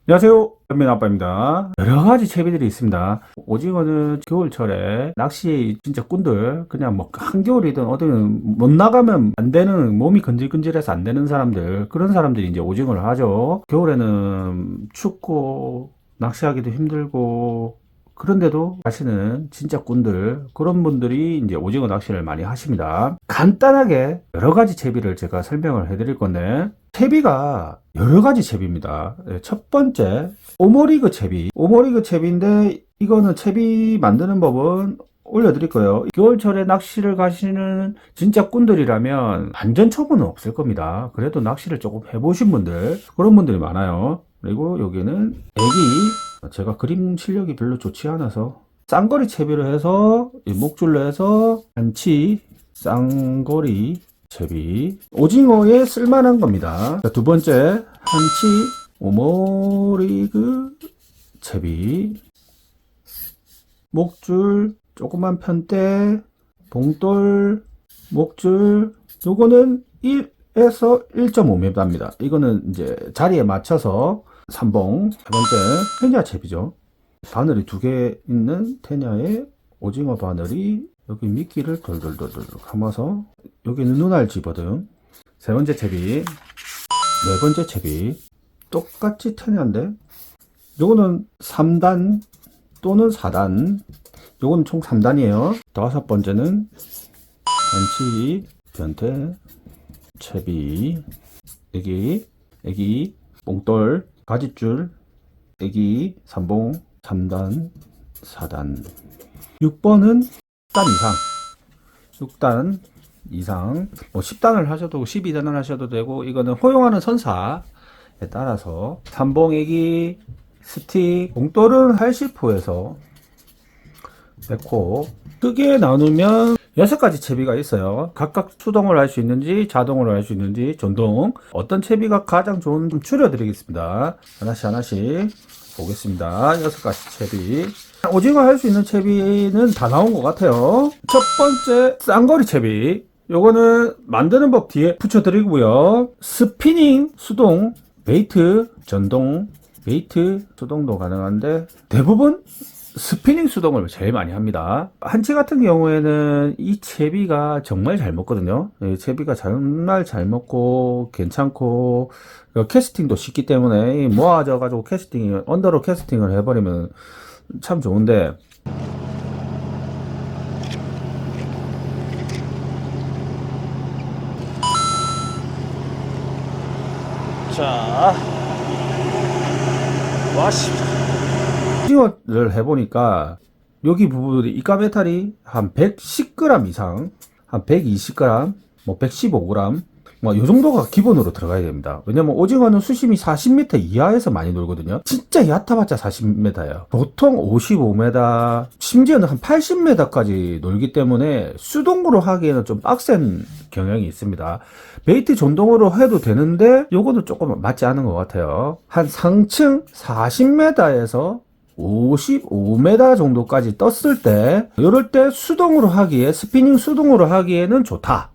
안녕하세요. 현민아빠입니다. 여러가지 채비들이 있습니다. 오징어는 겨울철에 낚시 진짜 꾼들, 그냥 뭐 한겨울이든 어디든 못 나가면 안 되는, 몸이 근질근질해서 안 되는 사람들, 그런 사람들이 이제 오징어를 하죠. 겨울에는 춥고 낚시하기도 힘들고 그런데도 하시는 진짜 꾼들, 그런 분들이 이제 오징어 낚시를 많이 하십니다. 간단하게 여러 가지 채비를 제가 설명을 해드릴 건데, 채비가 여러 가지 채비입니다. 첫 번째, 오모리그 채비. 오모리그 채비인데, 이거는 채비 만드는 법은 올려드릴 거예요. 겨울철에 낚시를 가시는 진짜 꾼들이라면 완전 초보는 없을 겁니다. 그래도 낚시를 조금 해보신 분들, 그런 분들이 많아요. 그리고 여기는 애기, 제가 그림 실력이 별로 좋지 않아서 쌍거리 채비를 해서 목줄로 해서 한치 쌍거리 채비, 오징어에 쓸만한 겁니다. 자, 두 번째, 한치 오모리그 채비, 목줄, 조그만 편대, 봉돌, 목줄, 요거는 1에서 1.5m입니다. 이거는 이제 자리에 맞춰서 삼봉. 세 번째, 테냐 채비죠. 바늘이 두 개 있는 테냐에 오징어 바늘이 여기 미끼를 돌돌돌돌 감아서 여기는 눈알 집어등. 세 번째 채비, 네 번째 채비, 똑같이 테냐인데 요거는 3단 또는 4단, 요거는 총 3단이에요 다섯 번째는 한치 변태 채비, 애기 뽕돌 가짓줄, 애기 3봉 3단 4단. 6번은 6단 이상, 6단 이상, 뭐 10단을 하셔도 12단을 하셔도 되고, 이거는 허용하는 선사에 따라서. 삼봉애기 스틱, 봉돌은 80호에서 100호. 크게 나누면 6가지 채비가 있어요. 각각 수동으로 할 수 있는지 자동으로 할 수 있는지 전동, 어떤 채비가 가장 좋은지 좀 추려드리겠습니다. 하나씩 보겠습니다. 6가지 채비. 오징어 할 수 있는 채비는 다 나온 것 같아요. 첫 번째, 쌍거리 채비. 요거는 만드는 법 뒤에 붙여드리고요. 스피닝, 수동, 베이트, 전동, 베이트, 수동도 가능한데 대부분 스피닝 수동을 제일 많이 합니다. 한치 같은 경우에는 이 채비가 정말 잘 먹거든요. 이 채비가 정말 잘 먹고 괜찮고, 캐스팅도 쉽기 때문에 모아져 가지고 언더로 캐스팅을 해버리면 참 좋은데, 자, 와십시오. 오징어를 해보니까 여기 부분이 이가 메탈이 한 110g 이상, 한 120g, 뭐 115g, 뭐 이 정도가 기본으로 들어가야 됩니다. 왜냐면 오징어는 수심이 40m 이하에서 많이 놀거든요. 진짜 얕아봤자 40m예요. 보통 55m, 심지어는 한 80m까지 놀기 때문에 수동으로 하기에는 좀 빡센 경향이 있습니다. 베이트 전동으로 해도 되는데 요거는 조금 맞지 않은 것 같아요. 한 상층 40m에서 55m 정도까지 떴을 때, 이럴 때 수동으로 하기에, 스피닝 수동으로 하기에는 좋다.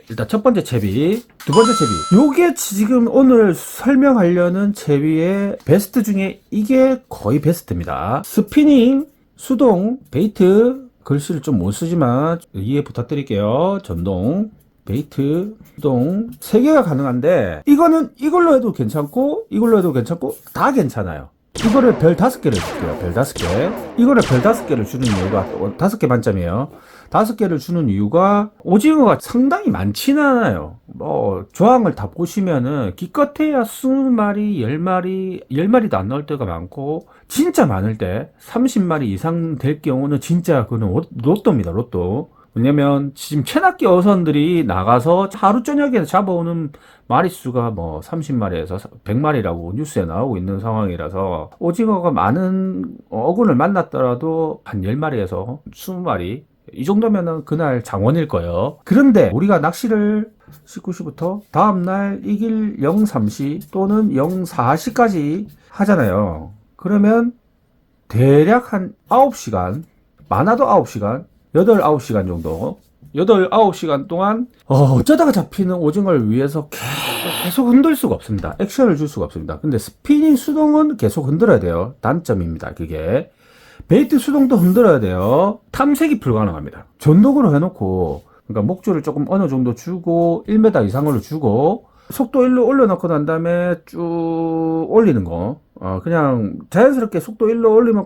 일단 첫 번째 채비. 두 번째 채비, 요게 지금 오늘 설명하려는 채비의 베스트 중에 이게 거의 베스트입니다. 스피닝 수동 베이트, 글씨를 좀 못 쓰지만 이해 부탁드릴게요. 전동 베이트 수동 3개가 가능한데, 이거는 이걸로 해도 괜찮고 이걸로 해도 괜찮고 다 괜찮아요. 이거를 별 5개를 줄게요. 별 5개. 이거를 별 5개를 주는 이유가, 5개 만점이에요. 5개를 주는 이유가, 오징어가 상당히 많지는 않아요. 뭐 조항을 다 보시면은 기껏해야 20마리, 10마리, 10마리도 안 나올 때가 많고, 진짜 많을 때 30마리 이상 될 경우는 진짜 그는 로또입니다. 로또. 왜냐면 지금 체납기 어선들이 나가서 하루 저녁에 잡아오는 마리수가 뭐 30마리에서 100마리라고 뉴스에 나오고 있는 상황이라서, 오징어가 많은 어군을 만났더라도 한 10마리에서 20마리 이 정도면은 그날 장원일 거예요. 그런데 우리가 낚시를 19시부터 다음날 이길 03시 또는 04시까지 하잖아요. 그러면 대략 한 9시간, 많아도 9시간, 8, 9시간 정도, 8, 9시간 동안 어쩌다가 잡히는 오징어를 위해서 계속 흔들 수가 없습니다. 액션을 줄 수가 없습니다. 근데 스피닝 수동은 계속 흔들어야 돼요. 단점입니다. 그게 베이트 수동도 흔들어야 돼요. 탐색이 불가능합니다. 전동으로 해놓고, 그러니까 목줄을 조금 어느 정도 주고 1m 이상으로 주고 속도 1로 올려놓고 난 다음에 쭉 올리는 거. 그냥 자연스럽게 속도 1로 올리면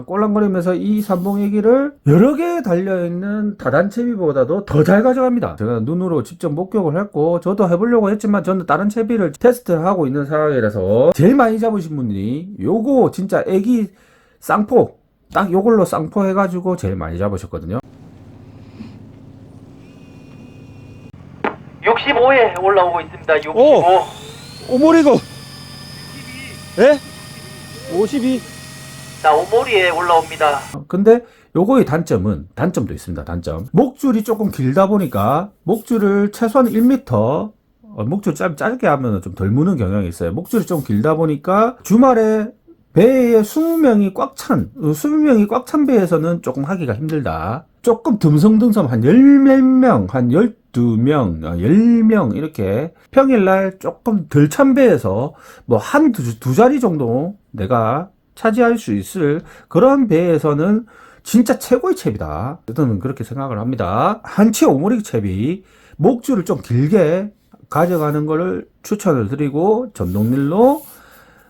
꼴랑거리면서 이 삼봉애기를 여러 개 달려있는 다단채비보다도 더 잘 가져갑니다. 제가 눈으로 직접 목격을 했고 저도 해보려고 했지만 저는 다른 채비를 테스트를 하고 있는 상황이라서 제일 많이 잡으신 분들이 요거 진짜 애기 쌍포 딱 요걸로 쌍포 해가지고 제일 많이 잡으셨거든요. 65에 올라오고 있습니다. 65. 오모리고. 예? 52. 자, 오모리에 올라옵니다. 근데 요거의 단점도 있습니다. 단점. 목줄이 조금 길다 보니까 목줄을 최소한 1m 목줄 짧게 하면 좀 덜 무는 경향이 있어요. 목줄이 좀 길다 보니까 주말에 배에 20명이 꽉 찬 배에서는 조금 하기가 힘들다. 조금 듬성듬성 한 10명, 한 12명, 10명 이렇게 평일날 조금 덜 찬 배에서 뭐 두 자리 정도 내가 차지할 수 있을 그런 배에서는 진짜 최고의 채비다. 저는 그렇게 생각을 합니다. 한치 오모리 채비 목줄을 좀 길게 가져가는 거를 추천을 드리고 전동릴로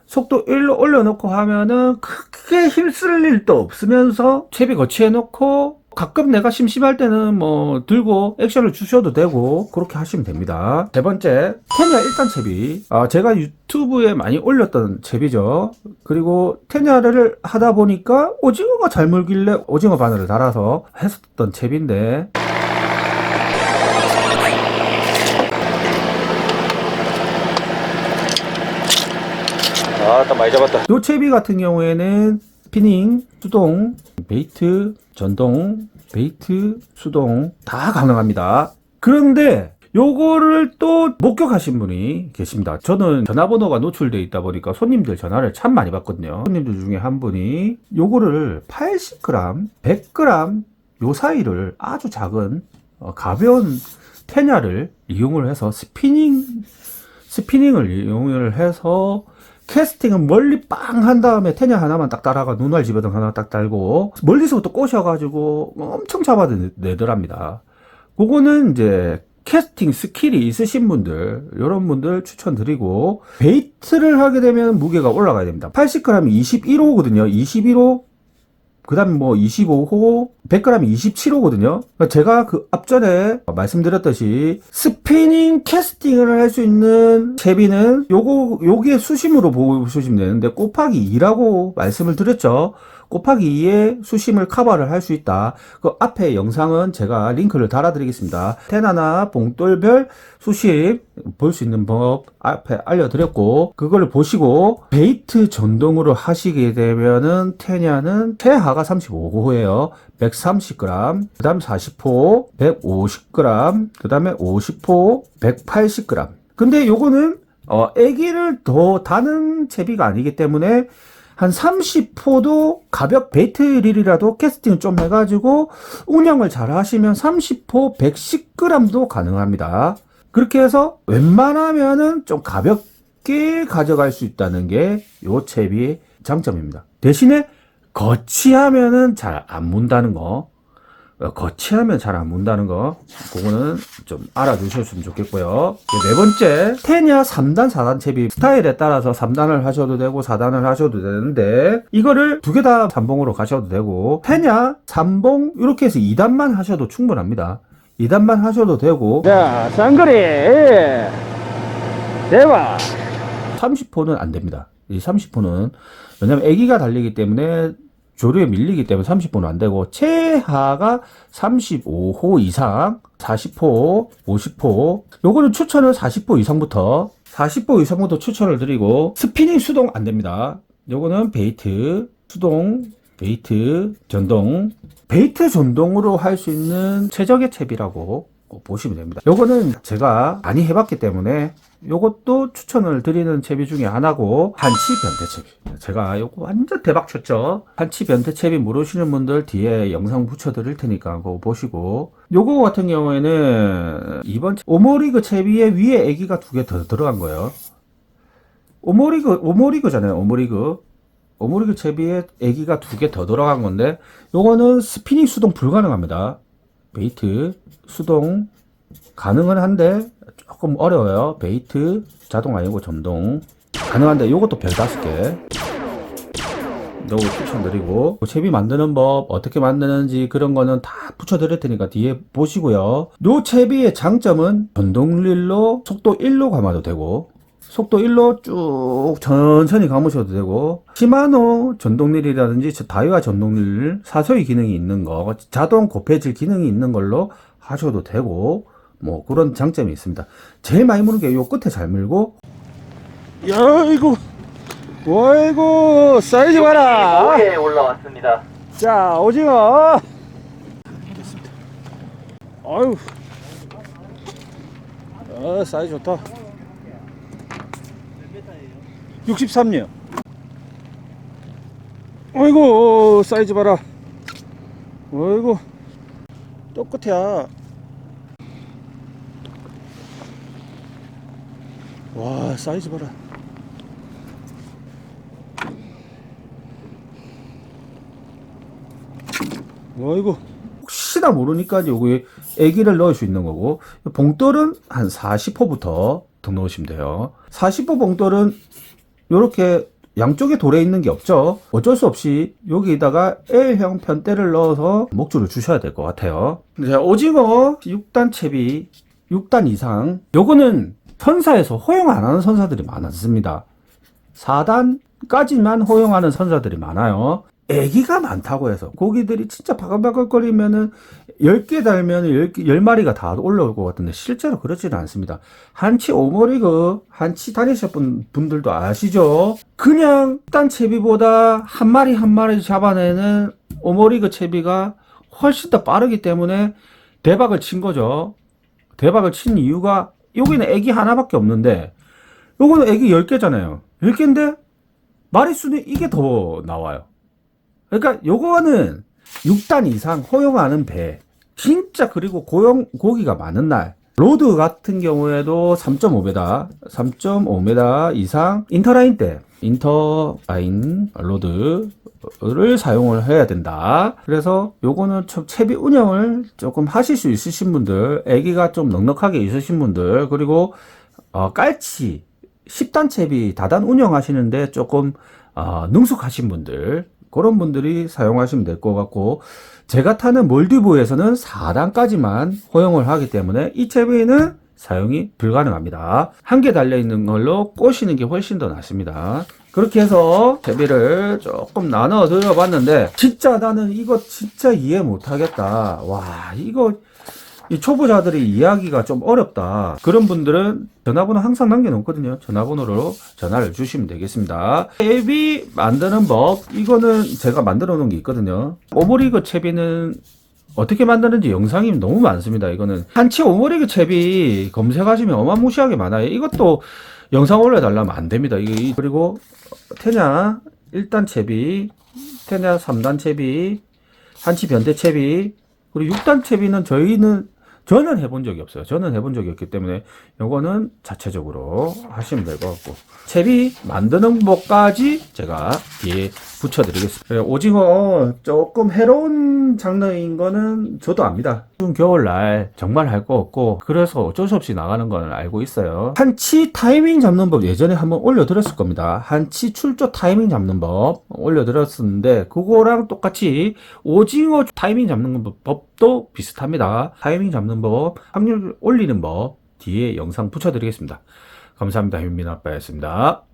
속도 1로 올려놓고 하면은 크게 힘쓸 일도 없으면서 채비 거치해 놓고 가끔 내가 심심할 때는 뭐 들고 액션을 주셔도 되고 그렇게 하시면 됩니다. 세 번째, 테냐 1단 채비. 제가 유튜브에 많이 올렸던 채비죠. 그리고 테냐를 하다 보니까 오징어가 잘 물길래 오징어 바늘을 달아서 했었던 채비인데 딱 많이 잡았다. 요 채비 같은 경우에는 스피닝, 수동, 베이트, 전동, 베이트, 수동 다 가능합니다. 그런데 요거를 또 목격하신 분이 계십니다. 저는 전화번호가 노출되어 있다 보니까 손님들 전화를 참 많이 받거든요. 손님들 중에 한 분이 요거를 80g, 100g 요 사이를 아주 작은 가벼운 테냐를 이용을 해서 스피닝을 이용을 해서 캐스팅은 멀리 빵 한 다음에 테냐 하나만 딱 따라가 눈알 집어등 하나 딱 달고 멀리서부터 꼬셔가지고 엄청 잡아내더랍니다. 그거는 이제 캐스팅 스킬이 있으신 분들, 이런 분들 추천드리고 베이트를 하게 되면 무게가 올라가야 됩니다. 80g이 21호거든요. 21호 그 다음에 뭐 25호, 100g이 27호거든요. 제가 그 앞전에 말씀드렸듯이 스피닝 캐스팅을 할 수 있는 채비는 요게 수심으로 보시면 되는데 곱하기 2라고 말씀을 드렸죠. 곱하기 2의 수심을 커버를 할 수 있다. 그 앞에 영상은 제가 링크를 달아드리겠습니다. 테나나 봉돌별 수심 볼 수 있는 법 앞에 알려드렸고 그걸 보시고 베이트 전동으로 하시게 되면은 테냐는 최하가 35호예요. 130g, 그 다음 40호, 150g, 그 다음에 50호, 180g. 근데 요거는 애기를 더 다는 채비가 아니기 때문에 한 30호도 가볍 베이트릴이라도 캐스팅 좀 해가지고 운영을 잘 하시면 30호 110g도 가능합니다. 그렇게 해서 웬만하면은 좀 가볍게 가져갈 수 있다는 게 요 채비의 장점입니다. 대신에 거치하면은 잘 안 문다는 거, 그거는 좀 알아두셨으면 좋겠고요. 네 번째, 테냐 3단, 4단 채비 스타일에 따라서 3단을 하셔도 되고 4단을 하셔도 되는데 이거를 두 개 다 3봉으로 가셔도 되고 테냐 3봉 이렇게 해서 2단만 하셔도 충분합니다. 2단만 하셔도 되고 자, 쌍거리. 대박. 30호는 안 됩니다. 이 30호는 왜냐면 애기가 달리기 때문에 조류에 밀리기 때문에 30호는 안 되고 최하가 35호 이상 40호 50호 요거는 추천을 40호 이상부터 추천을 드리고 스피닝 수동 안 됩니다. 요거는 베이트 수동 베이트 전동 베이트 전동으로 할 수 있는 최적의 채비라고 보시면 됩니다. 요거는 제가 많이 해봤기 때문에 요것도 추천을 드리는 채비 중에 하나고, 한치 변태 채비. 제가 요거 완전 대박 쳤죠. 한치 변태 채비 모르시는 분들 뒤에 영상 붙여 드릴 테니까 그거 보시고, 요거 같은 경우에는 이번 오모리그 채비에 위에 애기가 2개 더 들어간 거예요. 오모리그잖아요. 오모리그 채비에 애기가 2개 더 들어간 건데, 요거는 스피닝 수동 불가능합니다. 베이트 수동 가능은 한데 조금 어려워요. 베이트 자동 아니고 전동 가능한데 요것도 별 5개 요거 추천드리고, 채비 만드는 법 어떻게 만드는지 그런 거는 다 붙여 드릴 테니까 뒤에 보시고요. 요 채비의 장점은 전동릴로 속도 1로 감아도 되고, 속도 1로 쭉 천천히 감으셔도 되고, 시마노 전동릴이라든지 다이와 전동릴 사소리 기능이 있는 거, 자동 고패질 기능이 있는 걸로 하셔도 되고, 뭐 그런 장점이 있습니다. 제일 많이 무는 게 요 끝에 잘 물고. 야, 이거. 어이구, 사이즈 봐라. 5에 올라왔습니다. 자, 오징어. 됐습니다. 아유. 사이즈 좋다. 63년. 어이구, 사이즈 봐라. 어이구, 똑같아. 와, 사이즈 봐라. 어이구. 혹시나 모르니까 요거에 애기를 넣을 수 있는 거고, 봉돌은 한 40호부터 더 넣으시면 돼요. 40호 봉돌은 요렇게 양쪽에 돌에 있는 게 없죠. 어쩔 수 없이 여기다가 L형 편대를 넣어서 목줄을 주셔야 될 것 같아요. 자, 오징어 6단 채비 6단 이상, 요거는 선사에서 허용 안 하는 선사들이 많습니다. 4단까지만 허용하는 선사들이 많아요. 애기가 많다고 해서 고기들이 진짜 바글바글거리면은 10개 달면 10마리가 다 올라올 것 같은데 실제로 그렇지는 않습니다. 한치 오모리그 한치 다니셨던 분들도 아시죠? 그냥 딴 채비보다 한 마리 잡아내는 오모리그 채비가 훨씬 더 빠르기 때문에 대박을 친 거죠. 대박을 친 이유가, 여기는 애기 하나밖에 없는데 요거는 애기 10개잖아요. 10개인데 마리수는 이게 더 나와요. 그러니까 요거는 6단 이상 허용하는 배, 진짜. 그리고 고기가 많은 날, 로드 같은 경우에도 3.5m 이상 인터라인 로드를 사용을 해야 된다. 그래서 요거는 좀 채비 운영을 조금 하실 수 있으신 분들, 애기가 좀 넉넉하게 있으신 분들, 그리고 깔치 10단 채비 다단 운영하시는데 조금 능숙하신 분들, 그런 분들이 사용하시면 될 것 같고, 제가 타는 몰디브에서는 4단까지만 허용을 하기 때문에 이 채비는 사용이 불가능합니다. 한 개 달려있는 걸로 꼬시는 게 훨씬 더 낫습니다. 그렇게 해서 채비를 조금 나눠 드려봤는데, 진짜 나는 이거 진짜 이해 못하겠다. 와, 이거 이 초보자들이 이해하기가 좀 어렵다. 그런 분들은 전화번호 항상 남겨놓거든요. 전화번호로 전화를 주시면 되겠습니다. 채비 만드는 법, 이거는 제가 만들어 놓은 게 있거든요. 오모리그 채비는 어떻게 만드는지 영상이 너무 많습니다. 이거는 한치 오모리그 채비 검색하시면 어마무시하게 많아요. 이것도 영상 올려달라면 안 됩니다. 그리고 테냐 1단 채비, 테냐 3단 채비, 한치 변대 채비, 그리고 6단 채비는 저는 해본 적이 없어요. 저는 해본 적이 없기 때문에 요거는 자체적으로 하시면 될 것 같고, 채비 만드는 법까지 제가 뒤에 붙여드리겠습니다. 오징어 조금 해로운 장르인 거는 저도 압니다. 겨울날 정말 할 거 없고 그래서 어쩔 수 없이 나가는 건 알고 있어요. 한치 타이밍 잡는 법 예전에 한번 올려드렸을 겁니다. 한치 출조 타이밍 잡는 법 올려드렸었는데, 그거랑 똑같이 오징어 타이밍 잡는 법도 비슷합니다. 타이밍 잡는 법, 확률 올리는 법 뒤에 영상 붙여드리겠습니다. 감사합니다. 현민 아빠였습니다.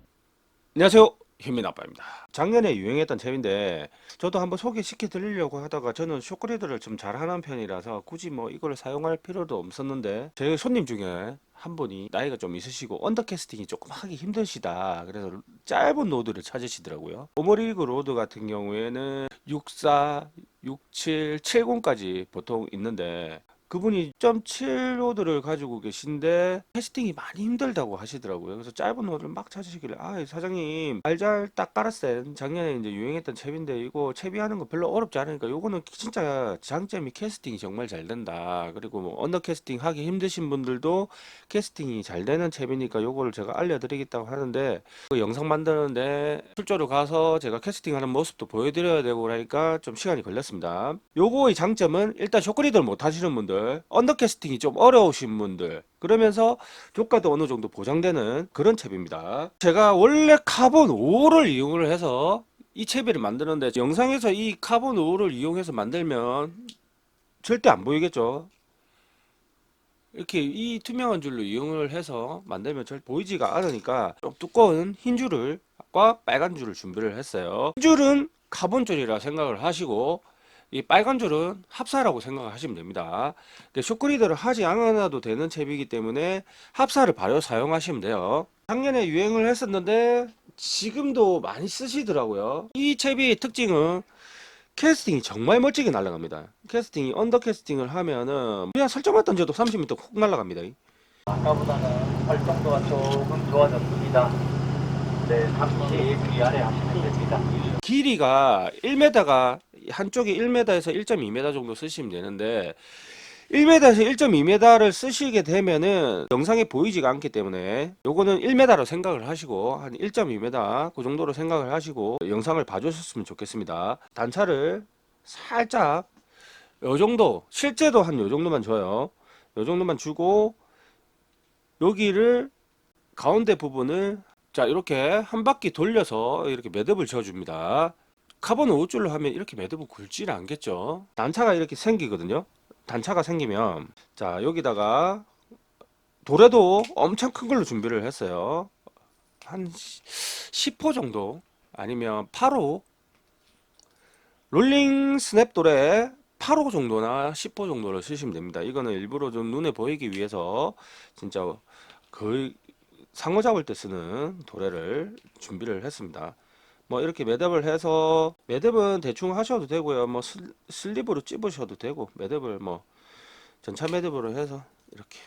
안녕하세요, 현민 아빠입니다. 작년에 유행했던 잼인데 저도 한번 소개시켜 드리려고 하다가, 저는 쇼크리드를 좀 잘하는 편이라서 굳이 뭐 이걸 사용할 필요도 없었는데, 제 손님 중에 한 분이 나이가 좀 있으시고 언더캐스팅이 조금 하기 힘드시다, 그래서 짧은 로드를 찾으시더라고요. 오모리그 로드 같은 경우에는 64, 67, 70까지 보통 있는데, 그분이 1.7 로드를 가지고 계신데 캐스팅이 많이 힘들다고 하시더라고요. 그래서 짧은 로드를 막 찾으시길래 아 사장님 알잘 딱 깔았어요. 작년에 이제 유행했던 챕인데 이거 채비하는 거 별로 어렵지 않으니까 요거는 진짜 장점이 캐스팅이 정말 잘 된다. 그리고 뭐 언더 캐스팅 하기 힘드신 분들도 캐스팅이 잘 되는 챕이니까 요거를 제가 알려드리겠다고 하는데 그 영상 만드는데 출조로 가서 제가 캐스팅하는 모습도 보여드려야 되고 그러니까 좀 시간이 걸렸습니다. 요거의 장점은 일단 쇼크리더를 못 하시는 분들, 언더 캐스팅이 좀 어려우신 분들, 그러면서 조가도 어느 정도 보장되는 그런 챕입니다. 제가 원래 카본 5를 이용을 해서 이 채비를 만드는데 영상에서 이 카본 5를 이용해서 만들면 절대 안 보이겠죠. 이렇게 이 투명한 줄로 이용을 해서 만들면 잘 보이지가 않으니까 좀 두꺼운 흰 줄을 과 빨간 줄을 준비를 했어요. 흰 줄은 카본 줄이라 생각을 하시고 이 빨간 줄은 합사라고 생각을 하시면 됩니다. 쇼크리더를 하지 않아도 되는 챕이기 때문에 합사를 바로 사용하시면 돼요. 작년에 유행을 했었는데 지금도 많이 쓰시더라고요. 이 챕의 특징은 캐스팅이 정말 멋지게 날아갑니다. 캐스팅이 언더 캐스팅을 하면은 그냥 설정만 던져도 30m 훅 날아갑니다. 아까보다는 활동도가 조금 좋아졌습니다. 네, 30 위아래 하시면 됩니다. 길이가 1m가 한쪽이 1m에서 1.2m 정도 쓰시면 되는데 1m에서 1.2m를 쓰시게 되면은 영상에 보이지가 않기 때문에 요거는 1m로 생각을 하시고 한 1.2m 그 정도로 생각을 하시고 영상을 봐주셨으면 좋겠습니다. 단차를 살짝 요 정도, 실제도 한 요 정도만 줘요. 요 정도만 주고 여기를 가운데 부분을 자 이렇게 한 바퀴 돌려서 이렇게 매듭을 지어줍니다. 카본 5줄로 하면 이렇게 매듭은 굵지는 않겠죠. 단차가 이렇게 생기거든요. 단차가 생기면 자 여기다가 도래도 엄청 큰 걸로 준비를 했어요. 한 10호 정도 아니면 8호 롤링 스냅 도래 8호 정도나 10호 정도를 쓰시면 됩니다. 이거는 일부러 좀 눈에 보이기 위해서 진짜 거의 상어 잡을 때 쓰는 도래를 준비를 했습니다. 뭐 이렇게 매듭을 해서 매듭은 대충 하셔도 되고요. 뭐 슬립으로 찝으셔도 되고 매듭을 뭐 전차 매듭으로 해서 이렇게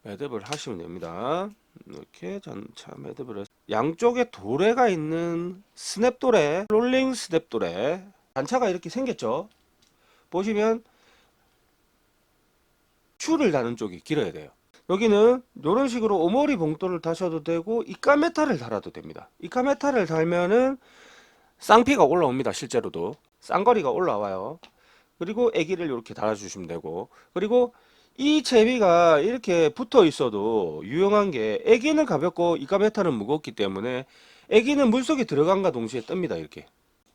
매듭을 하시면 됩니다. 이렇게 전차 매듭을 해서 양쪽에 도래가 있는 스냅 도래, 롤링 스냅 도래 단차가 이렇게 생겼죠. 보시면 줄을 다는 쪽이 길어야 돼요. 여기는 이런 식으로 오모리 봉돌을 다셔도 되고 이까 메탈을 달아도 됩니다. 이까 메탈을 달면은 쌍피가 올라옵니다. 실제로도 쌍거리가 올라와요. 그리고 애기를 이렇게 달아주시면 되고 그리고 이 제비가 이렇게 붙어 있어도 유용한 게 애기는 가볍고 이까 메탈은 무겁기 때문에 애기는 물속에 들어간과 동시에 뜹니다. 이렇게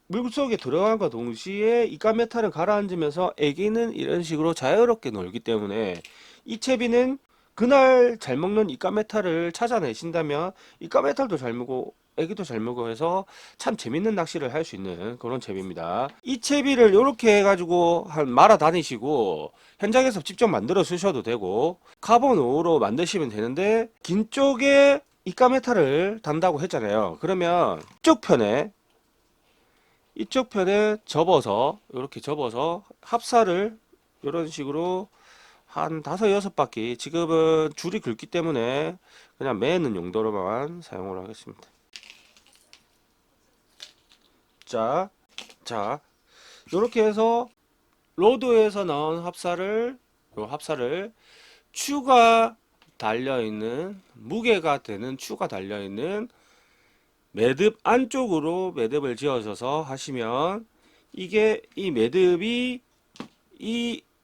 물속에 들어간과 동시에 이까 메탈을 가라앉으면서 애기는 이런 식으로 자유롭게 놀기 때문에 이 채비는 그날 잘 먹는 이까 메탈을 찾아내신다면 이까 메탈도 잘 먹고 애기도 잘 먹고 해서 참 재밌는 낚시를 할 수 있는 그런 채비입니다. 이 채비를 이렇게 해가지고 한 말아 다니시고 현장에서 직접 만들어 쓰셔도 되고 카본 5로 만드시면 되는데 긴 쪽에 이까 메탈을 단다고 했잖아요. 그러면 이쪽 편에 접어서 이렇게 접어서 합사를 이런 식으로 한 5-6바퀴 지금은 줄이 굵기 때문에 그냥 매는 용도로만 사용을 하겠습니다. 자 이렇게 해서 로드에서 나온 합사를 요 합사를 추가 달려있는 무게가 되는 추가 달려있는 매듭 안쪽으로 매듭을 지어서 하시면 이게 이 매듭이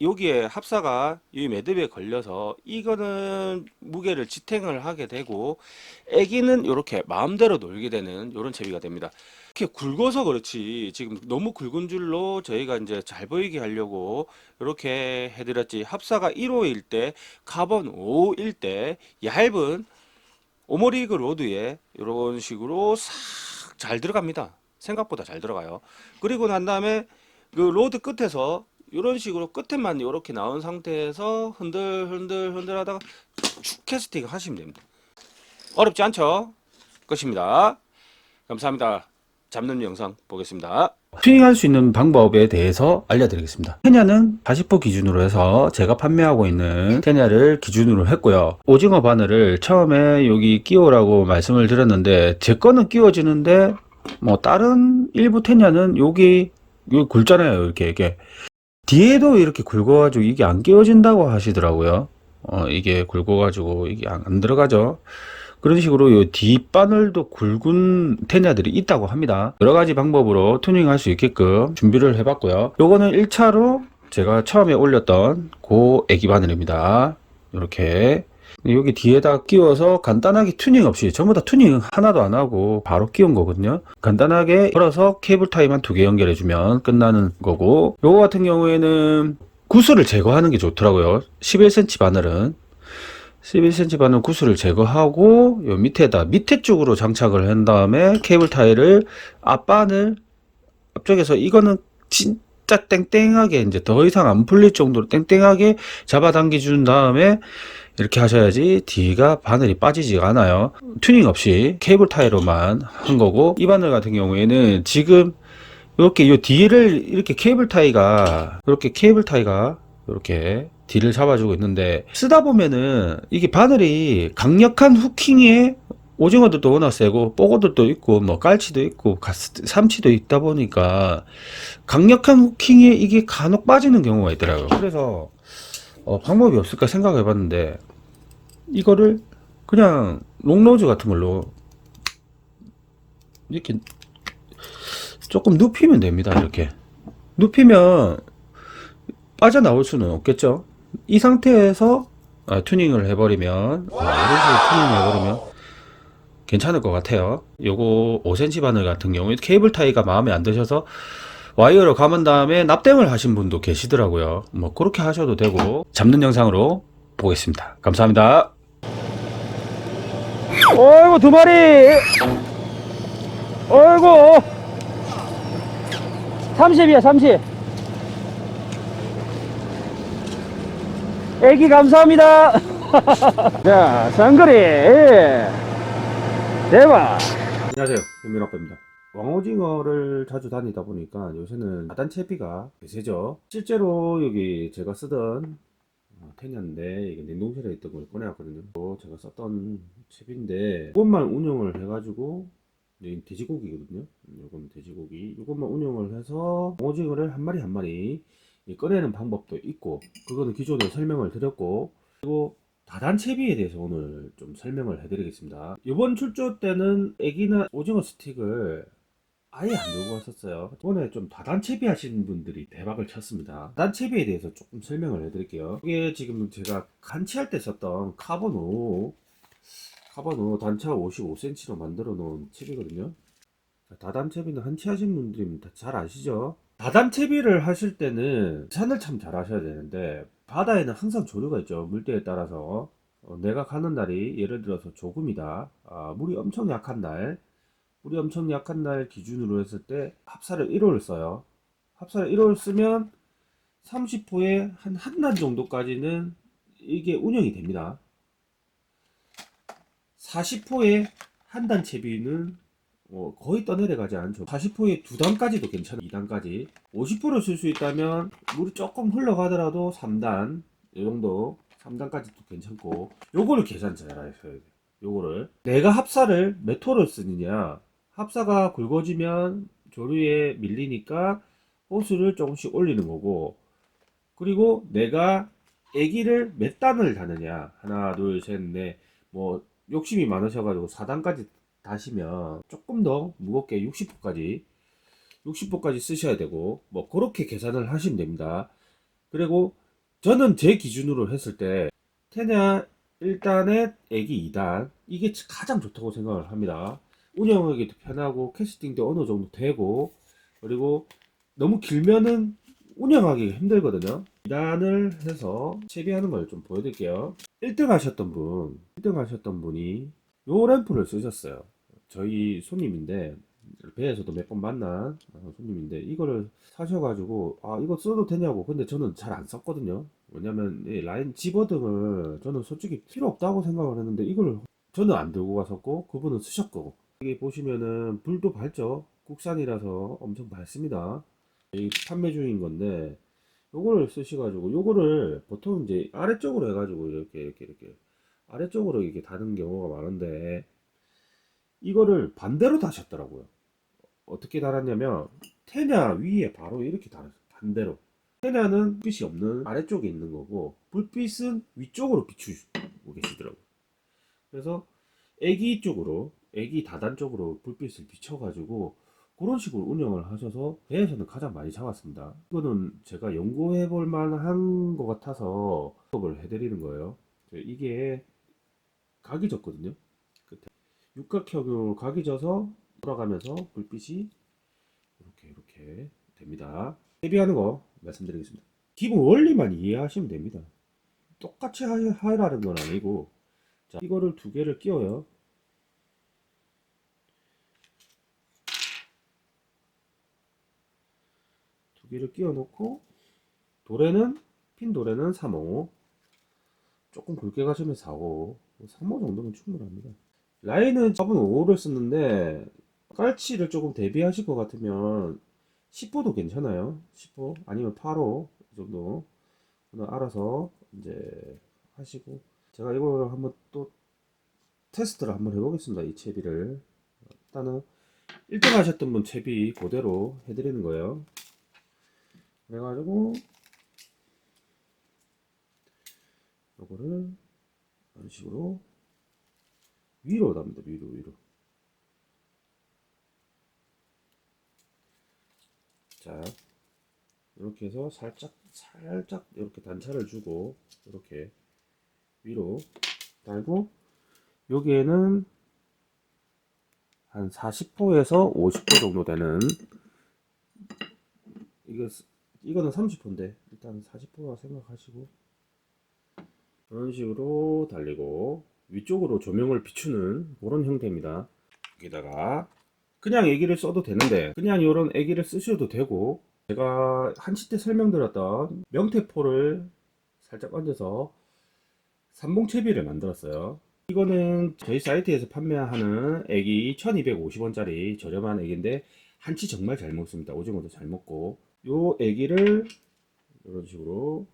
여기에 합사가 이 매듭에 걸려서 이거는 무게를 지탱을 하게 되고 애기는 이렇게 마음대로 놀게 되는 이런 채비가 됩니다. 이렇게 굵어서 그렇지 지금 너무 굵은 줄로 저희가 이제 잘 보이게 하려고 이렇게 해드렸지 합사가 1호일 때 카본 5일 때 얇은 오모리그 로드에 이런 식으로 싹 잘 들어갑니다. 생각보다 잘 들어가요. 그리고 난 다음에 그 로드 끝에서 이런 식으로 끝에만 이렇게 나온 상태에서 흔들 하다가 축 캐스팅 하시면 됩니다. 어렵지 않죠? 끝입니다. 감사합니다. 잡는 영상 보겠습니다. 튜닝할 수 있는 방법에 대해서 알려드리겠습니다. 테냐는 40호 기준으로 해서 제가 판매하고 있는 테냐를 기준으로 했고요. 오징어 바늘을 처음에 여기 끼우라고 말씀을 드렸는데 제 거는 끼워지는데 뭐 다른 일부 테냐는 여기 굵잖아요. 이렇게 뒤에도 이렇게 굵어가지고 이게 안 끼워진다고 하시더라고요. 이게 굵어가지고 이게 안 들어가죠. 그런 식으로 요 뒷바늘도 굵은 테냐들이 있다고 합니다. 여러 가지 방법으로 튜닝할 수 있게끔 준비를 해봤고요. 요거는 1차로 제가 처음에 올렸던 그 애기 바늘입니다. 이렇게 여기 뒤에다 끼워서 간단하게 튜닝 없이 전부 다 튜닝 하나도 안 하고 바로 끼운 거거든요. 간단하게 걸어서 케이블 타이만 2개 연결해주면 끝나는 거고, 요거 같은 경우에는 구슬을 제거하는 게 좋더라고요. 11cm 바늘은 11cm 바늘 구슬을 제거하고 요 밑에 쪽으로 장착을 한 다음에 케이블 타이를 앞바늘 앞쪽에서, 이거는 진짜 땡땡하게 이제 더 이상 안 풀릴 정도로 땡땡하게 잡아당겨 준 다음에 이렇게 하셔야지 뒤가 바늘이 빠지지가 않아요. 튜닝 없이 케이블 타이로만 한 거고, 이 바늘 같은 경우에는 지금 이렇게 요 뒤를 이렇게 케이블 타이가 이렇게 뒤를 잡아주고 있는데, 쓰다 보면은 이게 바늘이 강력한 후킹에 오징어들도 워낙 세고 뽀고들도 있고 뭐 깔치도 있고 삼치도 있다 보니까 강력한 후킹에 이게 간혹 빠지는 경우가 있더라고요. 그래서 방법이 없을까 생각해 봤는데, 이거를 그냥 롱로즈 같은 걸로 이렇게 조금 눕히면 됩니다. 이렇게 눕히면 빠져나올 수는 없겠죠. 이 상태에서 튜닝을 해버리면, 이런 식으로 튜닝을 해버리면 괜찮을 것 같아요. 요거 5cm 바늘 같은 경우에 케이블 타이가 마음에 안 드셔서 와이어로 감은 다음에 납땜을 하신 분도 계시더라고요. 뭐 그렇게 하셔도 되고, 잡는 영상으로 보겠습니다. 감사합니다. 어이구, 2마리! 어이구! 30이야, 30. 애기 감사합니다. 자, 쌍거리. 대박. 안녕하세요, 현민아빠입니다. 왕오징어를 자주 다니다 보니까 요새는 하단 채비가 대세죠. 실제로 여기 제가 쓰던 테냐인데, 이게 냉동실에 있던 걸 꺼내왔거든요. 제가 썼던 채비인데 이것만 운영을 해가지고, 돼지고기거든요. 이건 돼지고기, 이것만 운영을 해서 오징어를 한 마리 한 마리 꺼내는 방법도 있고, 그거는 기존에 설명을 드렸고, 그리고 다단 채비에 대해서 오늘 좀 설명을 해드리겠습니다. 이번 출조 때는 애기나 오징어 스틱을 아예 안 들고 왔었어요. 이번에 좀 다단 채비 하시는 분들이 대박을 쳤습니다. 다단 채비에 대해서 조금 설명을 해드릴게요. 이게 지금 제가 한치할 때 썼던 카본우 단차 55cm로 만들어 놓은 채비거든요. 다단 채비는 한치 하신 분들이 잘 아시죠? 다단 채비를 하실 때는 산을 참 잘 하셔야 되는데, 바다에는 항상 조류가 있죠. 물때에 따라서. 내가 가는 날이 예를 들어서 조금이다. 물이 엄청 약한 날 기준으로 했을 때 합사를 1호를 써요. 합사를 1호를 쓰면 30호에 한 단 정도까지는 이게 운영이 됩니다. 40호에 한 단 채비는 거의 떠내려가지 않죠. 40호에 2단까지도 괜찮아요. 2단까지 50호를 쓸 수 있다면 물이 조금 흘러가더라도 3단 이 정도, 3단까지도 괜찮고, 요거를 계산 잘 하셔야 돼요. 요거를 내가 합사를 몇 호를 쓰느냐, 합사가 굵어지면 조류에 밀리니까 호수를 조금씩 올리는 거고, 그리고 내가 애기를 몇 단을 다느냐, 하나 둘 셋 넷, 뭐 욕심이 많으셔가지고 4단까지 다시면 조금 더 무겁게 60호까지 쓰셔야 되고, 뭐 그렇게 계산을 하시면 됩니다. 그리고 저는 제 기준으로 했을 때 테냐 1단에 애기 2단, 이게 가장 좋다고 생각을 합니다. 운영하기도 편하고 캐스팅도 어느 정도 되고, 그리고 너무 길면은 운영하기가 힘들거든요. 2단을 해서 채비하는 걸 좀 보여드릴게요. 1등 하셨던 분이 요 램프를 쓰셨어요. 저희 손님인데, 배에서도 몇 번 만난 손님인데, 이거를 사셔가지고 이거 써도 되냐고. 근데 저는 잘 안 썼거든요. 왜냐면 이 라인 집어등을 저는 솔직히 필요 없다고 생각을 했는데, 이걸 저는 안 들고 갔었고 그분은 쓰셨고, 여기 보시면은 불도 밝죠. 국산이라서 엄청 밝습니다. 이 판매 중인 건데 요거를 쓰셔가지고 요거를 보통 이제 아래쪽으로 해가지고 이렇게 아래쪽으로 이렇게 다는 경우가 많은데 이거를 반대로 다셨더라고요. 어떻게 달았냐면 테냐 위에 바로 이렇게 달았어요. 반대로. 테냐는 불빛이 없는 아래쪽에 있는 거고 불빛은 위쪽으로 비추고 계시더라고요. 그래서 애기 쪽으로 애기 다단 쪽으로 불빛을 비춰가지고 그런 식으로 운영을 하셔서 배에서는 가장 많이 잡았습니다. 이거는 제가 연구해 볼 만한 것 같아서 작업을 해드리는 거예요. 이게 각이 졌거든요. 끝에 육각형으로 각이 져서 돌아가면서 불빛이 이렇게 됩니다. 대비하는 거 말씀드리겠습니다. 기본 원리만 이해하시면 됩니다. 똑같이 하라는 건 아니고, 자, 이거를 두 개를 끼워요. 두 개를 끼워 놓고 핀 도래는 3호, 조금 굵게 가시면 4호, 3호 정도면 충분합니다. 라인은 저번 5호를 썼는데 깔치를 조금 대비하실 것 같으면 10호도 괜찮아요. 10호 아니면 8호 정도 알아서 이제 하시고, 제가 이걸 한번 또 테스트를 한번 해보겠습니다. 이 채비를 일단은 1등 하셨던 분 채비 그대로 해드리는 거예요. 그래가지고 요거를 이런 식으로 위로 답니다. 위로. 자, 이렇게 해서 살짝 이렇게 단차를 주고 이렇게 위로 달고, 여기에는 한 40호에서 50호 정도 되는, 이거는 30호인데 일단 40호라 생각하시고 그런 식으로 달리고 위쪽으로 조명을 비추는 그런 형태입니다. 여기다가 그냥 애기를 써도 되는데 그냥 이런 애기를 쓰셔도 되고, 제가 한치 때 설명드렸던 명태포를 살짝 얹어서 삼봉채비를 만들었어요. 이거는 저희 사이트에서 판매하는 애기 1250원짜리 저렴한 애기인데 한치 정말 잘 먹습니다. 오징어도 잘 먹고, 요 애기를 이런 식으로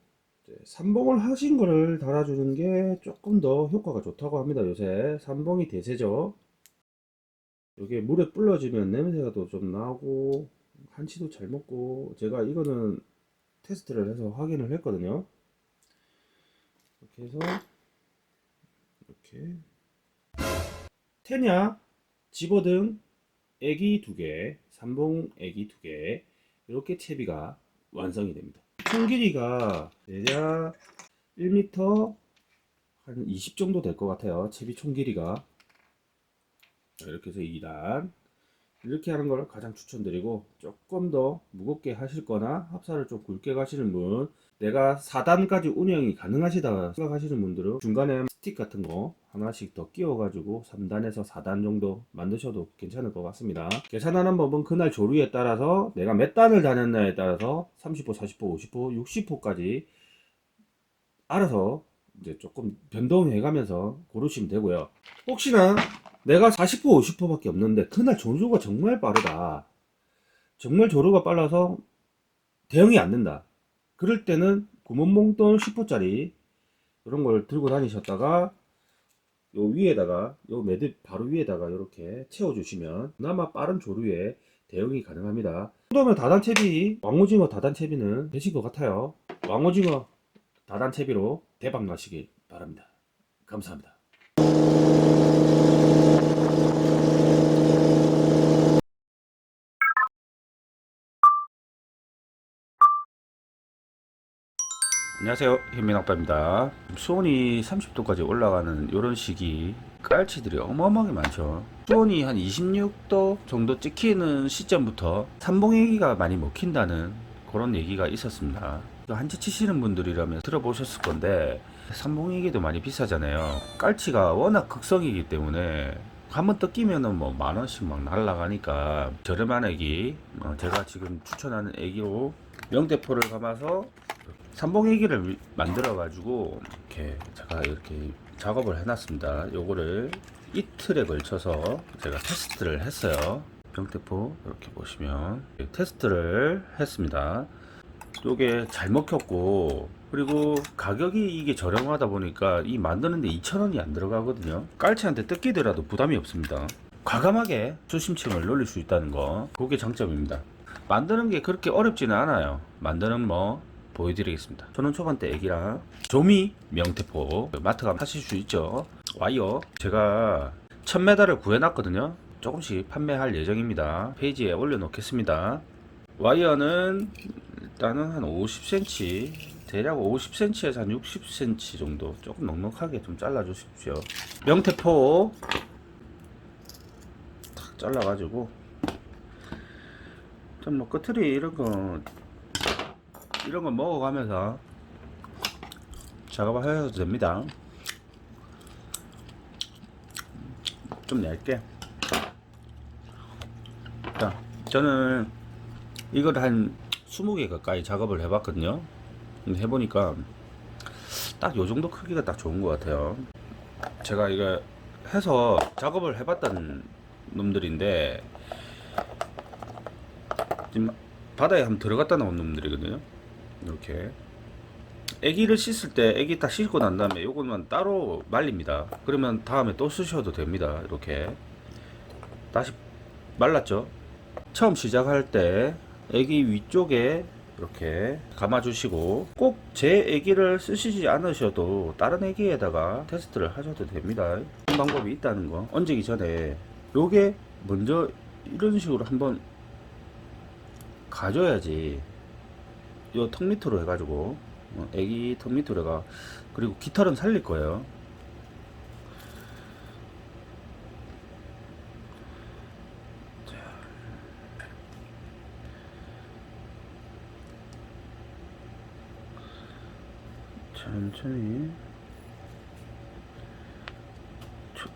삼봉을 하신 거를 달아주는 게 조금 더 효과가 좋다고 합니다. 요새 삼봉이 대세죠. 이게 물에 불러지면 냄새가 또 좀 나고 한치도 잘 먹고, 제가 이거는 테스트를 해서 확인을 했거든요. 이렇게 해서 이렇게 테냐 집어등 애기 2개, 삼봉 애기 2개, 이렇게 채비가 완성이 됩니다. 총 길이가 대략 1m 한 20 정도 될 것 같아요. 채비 총 길이가. 이렇게 해서 2단 이렇게 하는 걸 가장 추천드리고, 조금 더 무겁게 하실 거나 합사를 좀 굵게 가시는 분, 내가 4단까지 운영이 가능하시다 생각하시는 분들은 중간에 스틱 같은 거 하나씩 더 끼워 가지고 3단에서 4단 정도 만드셔도 괜찮을 것 같습니다. 계산하는 법은 그날 조류에 따라서 내가 몇 단을 다녔나에 따라서 30호, 40호, 50호, 60호까지 알아서 이제 조금 변동해 가면서 고르시면 되고요. 혹시나 내가 40호, 50호밖에 없는데 그날 조류가 정말 빠르다, 정말 조류가 빨라서 대응이 안 된다, 그럴 때는 구멍몽돈 10호짜리 이런 걸 들고 다니셨다가 요 위에다가, 요 매듭 바로 위에다가 이렇게 채워주시면 그나마 빠른 조류에 대응이 가능합니다. 이 정도면 다단채비, 왕오징어 다단채비는 되실 것 같아요. 왕오징어 다단채비로 대박 나시길 바랍니다. 감사합니다. 안녕하세요, 현민아빠입니다. 수온이 30도까지 올라가는 이런 시기 깔치들이 어마어마하게 많죠. 수온이 한 26도 정도 찍히는 시점부터 삼봉애기가 많이 먹힌다는 그런 얘기가 있었습니다. 한치 치시는 분들이라면 들어보셨을 건데, 삼봉애기도 많이 비싸잖아요. 깔치가 워낙 극성이기 때문에 한번 뜯기면은 뭐 만원씩 막 날라가니까 저렴한 애기, 제가 지금 추천하는 애기로 명대포를 감아서 삼봉애기를 만들어 가지고 이렇게 제가 이렇게 작업을 해 놨습니다. 요거를 이틀에 걸쳐서 제가 테스트를 했어요. 명태포 이렇게 보시면 테스트를 했습니다. 요게 잘 먹혔고, 그리고 가격이 이게 저렴하다 보니까 이 만드는데 2,000원이 안 들어가거든요. 깔치한테 뜯기더라도 부담이 없습니다. 과감하게 수심층을 놀릴 수 있다는 거, 그게 장점입니다. 만드는 게 그렇게 어렵지는 않아요. 만드는 뭐 보여드리겠습니다. 저는 초반 때 애기랑 조미 명태포 마트 가면 사실 수 있죠. 와이어 제가 1000m를 구해놨거든요. 조금씩 판매할 예정입니다. 페이지에 올려놓겠습니다. 와이어는 일단은 한 50cm, 대략 50cm에서 한 60cm 정도, 조금 넉넉하게 좀 잘라 주십시오. 명태포 탁 잘라 가지고 좀 뭐 끝틀이 이런 거 먹어가면서 작업을 하셔도 됩니다. 좀 얇게. 자, 저는 이걸 한 20개 가까이 작업을 해봤거든요. 근데 해보니까 딱 요 정도 크기가 딱 좋은 것 같아요. 제가 이거 해서 작업을 해봤던 놈들인데 지금 바다에 한번 들어갔다 나온 놈들이거든요. 이렇게 애기를 씻을 때 애기 딱 씻고 난 다음에 요것만 따로 말립니다. 그러면 다음에 또 쓰셔도 됩니다. 이렇게 다시 말랐죠. 처음 시작할 때 애기 위쪽에 이렇게 감아 주시고, 꼭 제 애기를 쓰시지 않으셔도 다른 애기에다가 테스트를 하셔도 됩니다. 그런 방법이 있다는 거 얹기 전에 요게 먼저 이런 식으로 한번 가져야지, 요 턱 밑으로 해가지고 애기 턱 밑으로 해가, 그리고 깃털은 살릴 거예요. 천천히,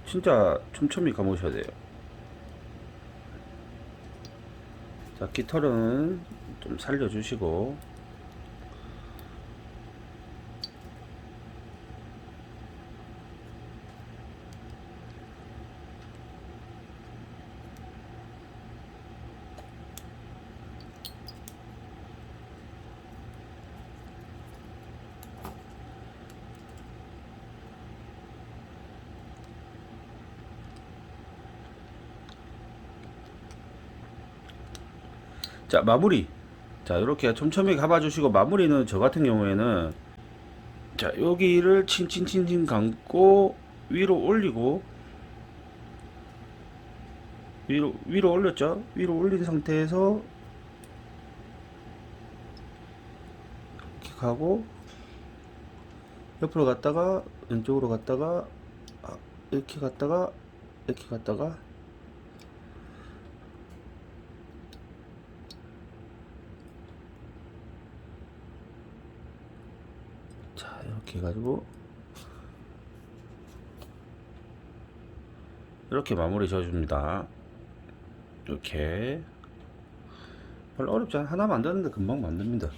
진짜 촘촘히 감으셔야 돼요. 자, 깃털은 좀 살려주시고, 자, 마무리. 자, 이렇게 촘촘히 감아주시고, 마무리는 저 같은 경우에는, 자, 여기를 친친친친 감고 위로 올리고, 위로 올렸죠? 위로 올린 상태에서 이렇게 가고, 옆으로 갔다가 왼쪽으로 갔다가, 이렇게 갔다가 이렇게 갔다가, 자, 이렇게 해가지고 이렇게 마무리 지어줍니다. 이렇게 별로 어렵지 않아. 하나 만드는데 금방 만듭니다.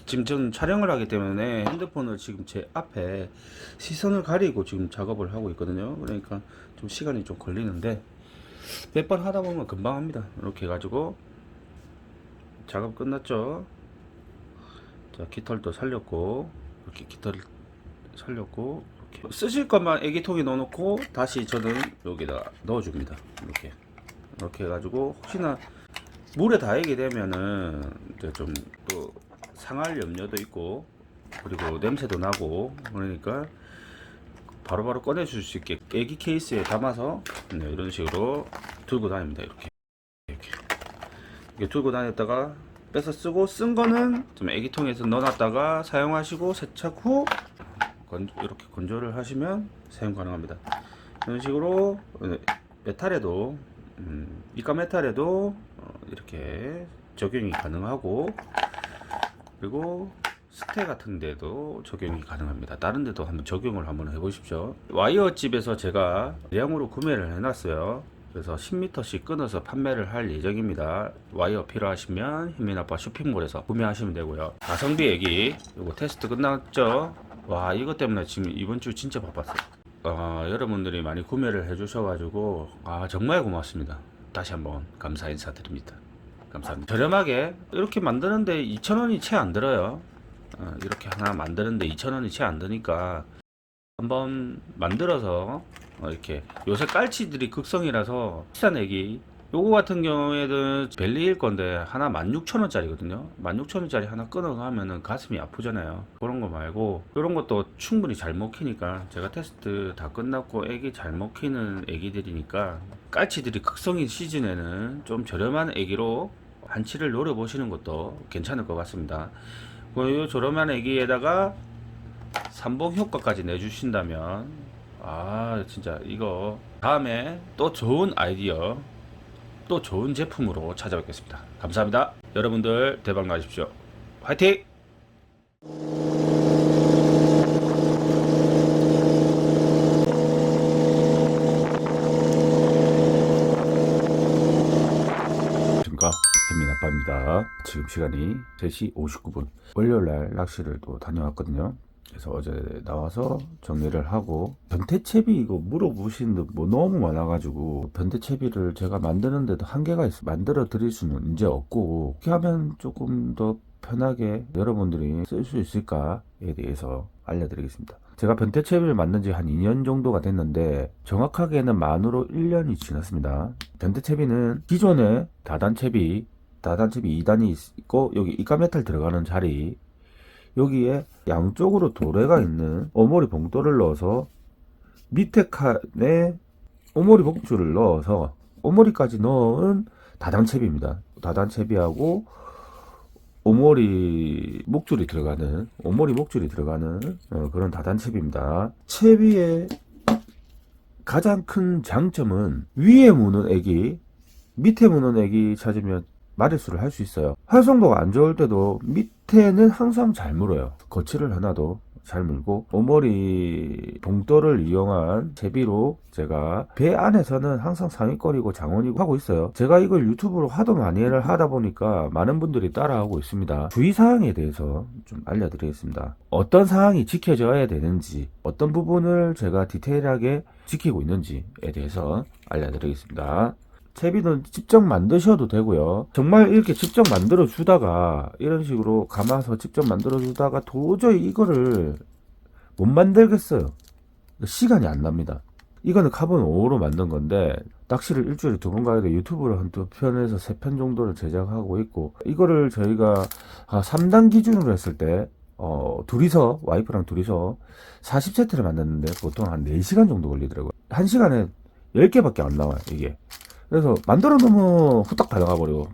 지금 저는 촬영을 하기 때문에 핸드폰을 지금 제 앞에 시선을 가리고 지금 작업을 하고 있거든요. 그러니까 좀 시간이 좀 걸리는데 몇 번 하다 보면 금방 합니다. 이렇게 해가지고 작업 끝났죠. 자, 깃털도 살렸고, 이렇게 깃털 살렸고, 이렇게 쓰실 것만 애기통에 넣어놓고 다시 저는 여기다 넣어줍니다. 이렇게 해가지고 혹시나 물에 닿게 되면은 이제 좀 또 상할 염려도 있고, 그리고 냄새도 나고, 그러니까 바로바로 꺼내줄 수 있게 애기 케이스에 담아서 이런 식으로 들고 다닙니다. 이렇게 들고 다녔다가 빼서 쓰고, 쓴 거는 좀 애기통에서 넣어놨다가 사용하시고 세척 후 이렇게 건조를 하시면 사용 가능합니다. 이런 식으로 메탈에도 이가 메탈에도 이렇게 적용이 가능하고, 그리고 스테 같은 데도 적용이 가능합니다. 다른 데도 한번 적용을 한번 해보십시오. 와이어 집에서 제가 대량으로 구매를 해놨어요. 그래서 10m씩 끊어서 판매를 할 예정입니다. 와이어 필요하시면 현민아빠 쇼핑몰에서 구매하시면 되고요. 가성비 애기 요거 테스트 끝났죠? 와, 이것 때문에 지금 이번 주 진짜 바빴어요. 여러분들이 많이 구매를 해주셔가지고 정말 고맙습니다. 다시 한번 감사 인사드립니다. 감사합니다. 저렴하게 이렇게 만드는데 2,000원이 채 안 들어요. 이렇게 하나 만드는데 2,000원이 채 안 드니까 한번 만들어서 이렇게 요새 깔치들이 극성이라서 비싼 애기 요거 같은 경우에는 벨리일 건데 하나 16,000원짜리거든요. 16,000원짜리 하나 끊어가면은 가슴이 아프잖아요. 그런 거 말고 이런 것도 충분히 잘 먹히니까 제가 테스트 다 끝났고 애기 잘 먹히는 애기들이니까 깔치들이 극성인 시즌에는 좀 저렴한 애기로 한치를 노려보시는 것도 괜찮을 것 같습니다. 그 저렴한 애기에다가 삼봉 효과까지 내주신다면 진짜 이거 다음에 또 좋은 아이디어 또 좋은 제품으로 찾아뵙겠습니다. 감사합니다. 여러분들 대박 나십시오. 화이팅! 안녕하십니까, 혜민아빠입니다. 지금 시간이 3시 59분. 월요일날 낚시를 또 다녀왔거든요. 그래서 어제 나와서 정리를 하고, 변태채비 이거 물어보시는 분 뭐 너무 많아가지고 변태채비를 제가 만드는데도 한계가 있어. 만들어 드릴 수는 이제 없고, 어떻게 하면 조금 더 편하게 여러분들이 쓸 수 있을까에 대해서 알려드리겠습니다. 제가 변태채비를 만든 지 한 2년 정도가 됐는데 정확하게는 만으로 1년이 지났습니다. 변태채비는 기존의 다단채비 2단이 있고, 여기 이가메탈 들어가는 자리, 여기에 양쪽으로 도래가 있는 오모리 봉돌을 넣어서 밑에 칸에 오모리 봉줄을 넣어서 오모리까지 넣은 다단채비입니다. 다단채비하고 오모리 목줄이 들어가는 그런 다단채비입니다. 채비의 가장 큰 장점은 위에 무는 애기, 밑에 무는 애기 찾으면 마리수를 할 수 있어요. 활성도가 안 좋을 때도 밑에는 항상 잘 물어요. 거치를 하나도 잘 물고, 오모리 봉돌을 이용한 제비로 제가 배 안에서는 항상 상위권이고 장원이고 하고 있어요. 제가 이걸 유튜브로 하도 많이 하다 보니까 많은 분들이 따라하고 있습니다. 주의사항에 대해서 좀 알려드리겠습니다. 어떤 사항이 지켜져야 되는지, 어떤 부분을 제가 디테일하게 지키고 있는지에 대해서 알려드리겠습니다. 채비는 직접 만드셔도 되고요. 정말 이렇게 직접 만들어 주다가 이런 식으로 감아서 직접 만들어 주다가 도저히 이거를 못 만들겠어요. 시간이 안 납니다. 이거는 카본 5로 만든 건데 낚시를 일주일에 2번 가야 돼. 유튜브를 한 2편에서 3편 정도를 제작하고 있고, 이거를 저희가 3단 기준으로 했을 때 둘이서, 와이프랑 둘이서 40세트를 만났는데 보통 한 4시간 정도 걸리더라고요. 1시간에 10개밖에 안 나와요, 이게. 그래서 만들어 놓으면 후딱 다 나가버리고,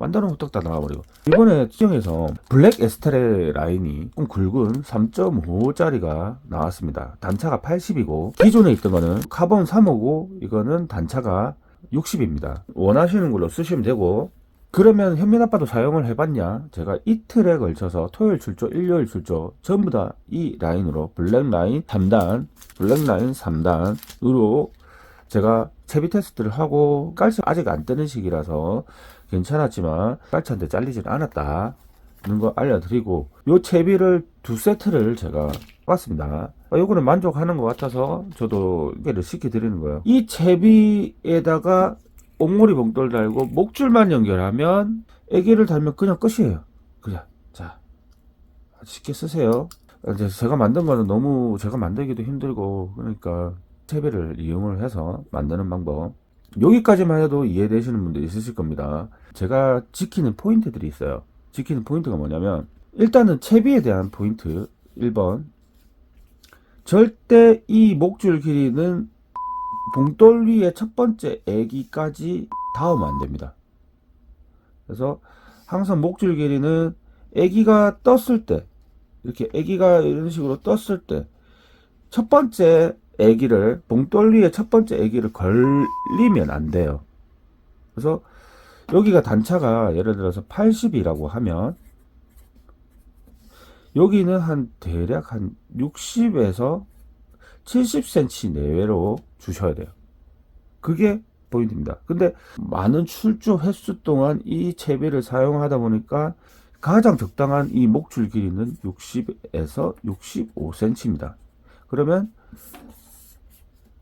이번에 시장에서 블랙 에스테레 라인이 좀 굵은 3.5짜리가 나왔습니다. 단차가 80이고 기존에 있던 거는 카본 3호고 이거는 단차가 60입니다. 원하시는 걸로 쓰시면 되고, 그러면 현민아빠도 사용을 해봤냐? 제가 이틀에 걸쳐서 토요일 출조, 일요일 출조 전부 다 이 라인으로 블랙 라인 3단으로 제가 채비 테스트를 하고, 깔치 아직 안 뜨는 시기라서 괜찮았지만 깔치한테 잘리질 않았다는 거 알려드리고, 요 채비를 2세트를 제가 봤습니다. 요거는 만족하는 것 같아서 저도 이게를 시켜드리는 거예요. 이 채비에다가 옥모리 봉돌 달고 목줄만 연결하면, 애기를 달면 그냥 끝이에요. 그냥 자, 쉽게 쓰세요. 이제 제가 만든 거는 너무 제가 만들기도 힘들고, 그러니까 채비를 이용을 해서 만드는 방법, 여기까지만 해도 이해되시는 분들 있으실 겁니다. 제가 지키는 포인트들이 있어요. 지키는 포인트가 뭐냐면, 일단은 채비에 대한 포인트 1번, 절대 이 목줄 길이는 봉돌 위에 첫 번째 애기까지 닿으면 안 됩니다. 그래서 항상 목줄 길이는 애기가 떴을 때, 이렇게 애기가 이런 식으로 떴을 때 첫 번째 애기를, 봉돌 위에 첫 번째 애기를 걸리면 안 돼요. 그래서 여기가 단차가 예를 들어서 80이라고 하면 여기는 한 대략 한 60에서 70cm 내외로 주셔야 돼요. 그게 포인트입니다. 근데 많은 출조 횟수 동안 이 채비를 사용하다 보니까 가장 적당한 이 목줄 길이는 60에서 65cm입니다. 그러면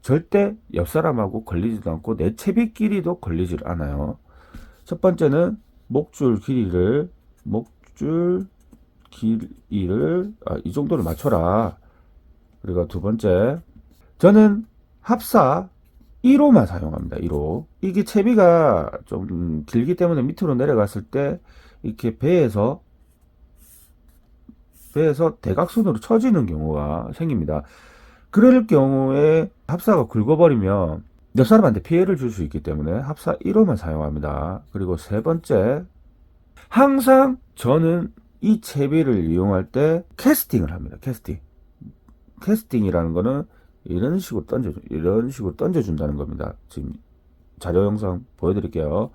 절대 옆 사람하고 걸리지도 않고 내 채비끼리도 걸리질 않아요. 첫 번째는 목줄 길이를 이 정도를 맞춰라. 그리고 두 번째, 저는 합사 1호만 사용합니다. 1호. 이게 채비가 좀 길기 때문에 밑으로 내려갔을 때 이렇게 배에서 대각선으로 처지는 경우가 생깁니다. 그럴 경우에 합사가 굵어버리면 옆 사람한테 피해를 줄 수 있기 때문에 합사 1호만 사용합니다. 그리고 세 번째, 항상 저는 이 채비를 이용할 때 캐스팅을 합니다. 캐스팅이라는 거는 이런 식으로 던져준다는 겁니다. 지금 자료 영상 보여드릴게요.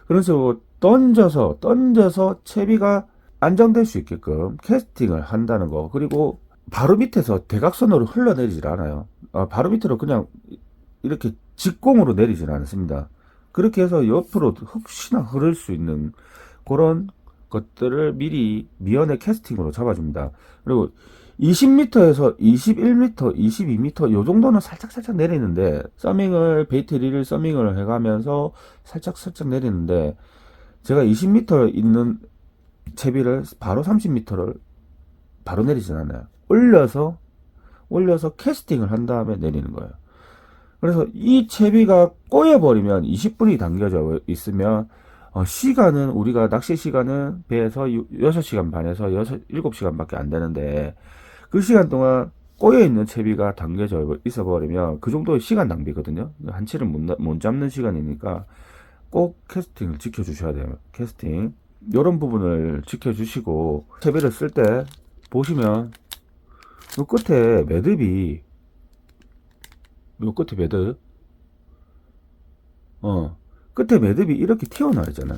그런 식으로 던져서 채비가 안정될 수 있게끔 캐스팅을 한다는 거. 그리고 바로 밑에서 대각선으로 흘러내리질 않아요. 바로 밑으로 그냥 이렇게 직공으로 내리질 않습니다. 그렇게 해서 옆으로 혹시나 흐를 수 있는 그런 것들을 미리 미연에 캐스팅으로 잡아줍니다. 그리고 20m에서 21m, 22m 요 정도는 살짝 내리는데 베이트리를 서밍을 해가면서 살짝 내리는데 제가 20m 있는 채비를 바로 30m를 바로 내리진 않아요. 올려서 캐스팅을 한 다음에 내리는 거예요. 그래서 이 채비가 꼬여버리면 20분이 당겨져 있으면 시간은 우리가 낚시 시간은 배에서 6시간 반에서 7시간 밖에 안 되는데 그 시간 동안 꼬여있는 채비가 당겨져 있어버리면 그 정도의 시간 낭비거든요. 한치를 못 잡는 시간이니까 꼭 캐스팅을 지켜주셔야 돼요. 캐스팅 이런 부분을 지켜주시고 채비를 쓸 때 보시면 요 끝에 매듭 끝에 매듭이 이렇게 튀어나와 있잖아요.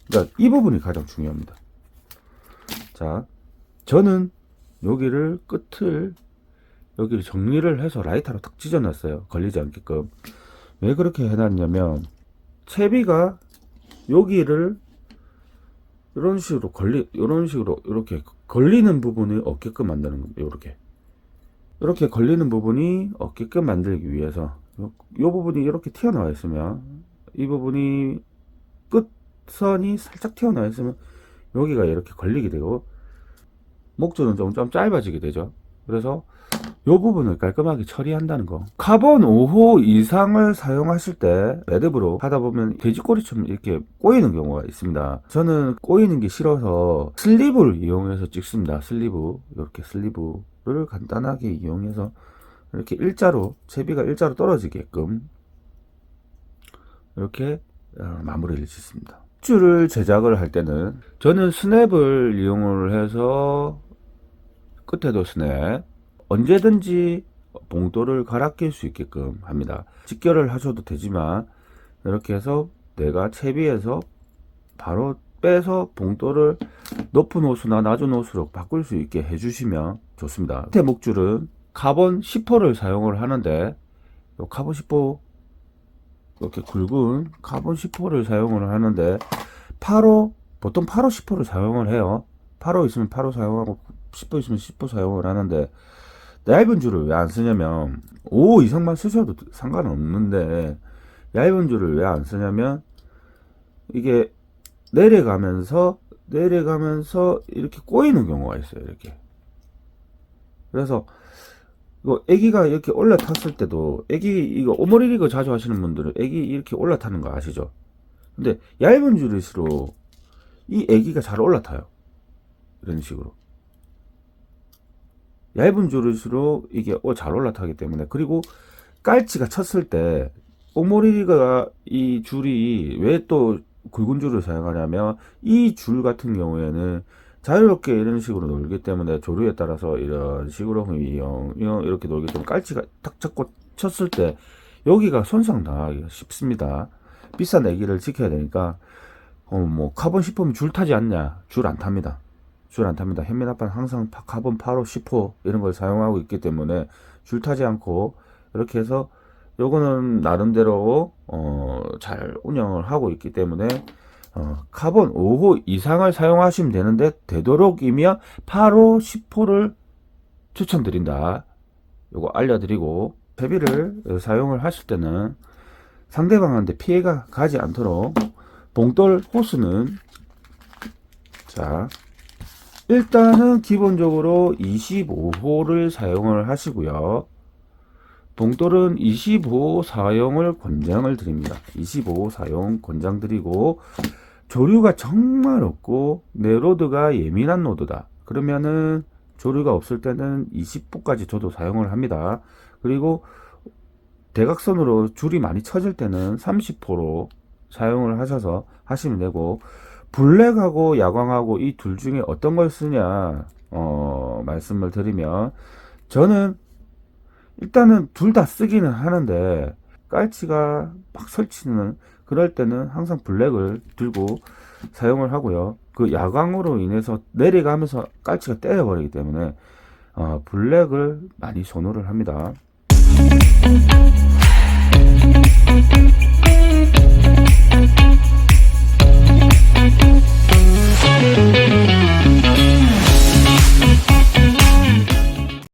그러니까 이 부분이 가장 중요합니다. 자, 저는 여기를 여기를 정리를 해서 라이터로 탁 찢어놨어요. 걸리지 않게끔. 왜 그렇게 해놨냐면 채비가 여기를 이런 식으로 이렇게 걸리는 부분이 없게끔 만드는 겁니다. 이렇게 걸리는 부분이 없게끔 만들기 위해서 이 부분이 이렇게 튀어나와 있으면 이 부분이 끝선이 살짝 튀어나와 있으면 여기가 이렇게 걸리게 되고 목줄은 좀 짧아지게 되죠. 그래서 이 부분을 깔끔하게 처리한다는 거. 카본 5호 이상을 사용하실 때 매듭으로 하다 보면 돼지꼬리처럼 이렇게 꼬이는 경우가 있습니다. 저는 꼬이는 게 싫어서 슬리브를 이용해서 찍습니다. 이렇게 슬리브를 간단하게 이용해서 이렇게 채비가 일자로 떨어지게끔 이렇게 마무리를 짓습니다. 줄을 제작을 할 때는 저는 스냅을 이용을 해서 끝에도 스냅, 언제든지 봉돌을 갈아 낄 수 있게끔 합니다. 직결을 하셔도 되지만 이렇게 해서 내가 채비에서 바로 빼서 봉돌을 높은 호수나 낮은 호수로 바꿀 수 있게 해주시면 좋습니다. 밑에 목줄은 카본 10호를 사용을 하는데 카본 10호 이렇게 굵은 카본 10호를 사용을 하는데 보통 8호 10호를 사용을 해요. 8호 있으면 8호 사용하고 10호 있으면 10호 사용을 하는데 얇은 줄을 왜 안 쓰냐면 5호 이상만 쓰셔도 상관은 없는데 얇은 줄을 왜 안 쓰냐면 이게 내려가면서 이렇게 꼬이는 경우가 있어요. 이렇게. 그래서 이거 애기가 이렇게 올라탔을 때도 이거 오모리 리그 자주 하시는 분들은 애기 이렇게 올라타는 거 아시죠? 근데 얇은 줄일수록 이 애기가 잘 올라타요. 이런 식으로 얇은 줄일수록 이게 잘 올라타기 때문에. 그리고 깔치가 쳤을 때 오모리 리그가 이 줄이 왜 또 굵은 줄을 사용하냐면 이 줄 같은 경우에는 자유롭게 이런 식으로 놀기 때문에 조류에 따라서 이런 식으로 이렇게 놀기 때문에 깔치가 탁 잡고 쳤을 때 여기가 손상 당하기가 쉽습니다. 비싼 애기를 지켜야 되니까 뭐 카본 10호면 줄 타지 않냐? 줄 안 탑니다. 현민 아빠는 항상 카본 8호 10호 이런 걸 사용하고 있기 때문에 줄 타지 않고 이렇게 해서 요거는 나름대로 잘 운영을 하고 있기 때문에 카본 5호 이상을 사용하시면 되는데 되도록이면 8호 10호를 추천드린다. 요거 알려드리고 채비를 사용을 하실 때는 상대방한테 피해가 가지 않도록 봉돌 호스는 자 일단은 기본적으로 25호를 사용을 하시고요. 봉돌은 25호 사용을 권장을 드립니다. 25호 사용 권장 드리고, 조류가 정말 없고 내 로드가 예민한 로드다 그러면은 조류가 없을 때는 20호까지 저도 사용을 합니다. 그리고 대각선으로 줄이 많이 쳐질 때는 30호로 사용을 하시면 되고, 블랙하고 야광하고 이 둘 중에 어떤 걸 쓰냐 말씀을 드리면, 저는 일단은 둘 다 쓰기는 하는데 깔치가 막 설치는 그럴 때는 항상 블랙을 들고 사용을 하고요. 그 야광으로 인해서 내려가면서 깔치가 때려버리기 때문에 블랙을 많이 선호를 합니다.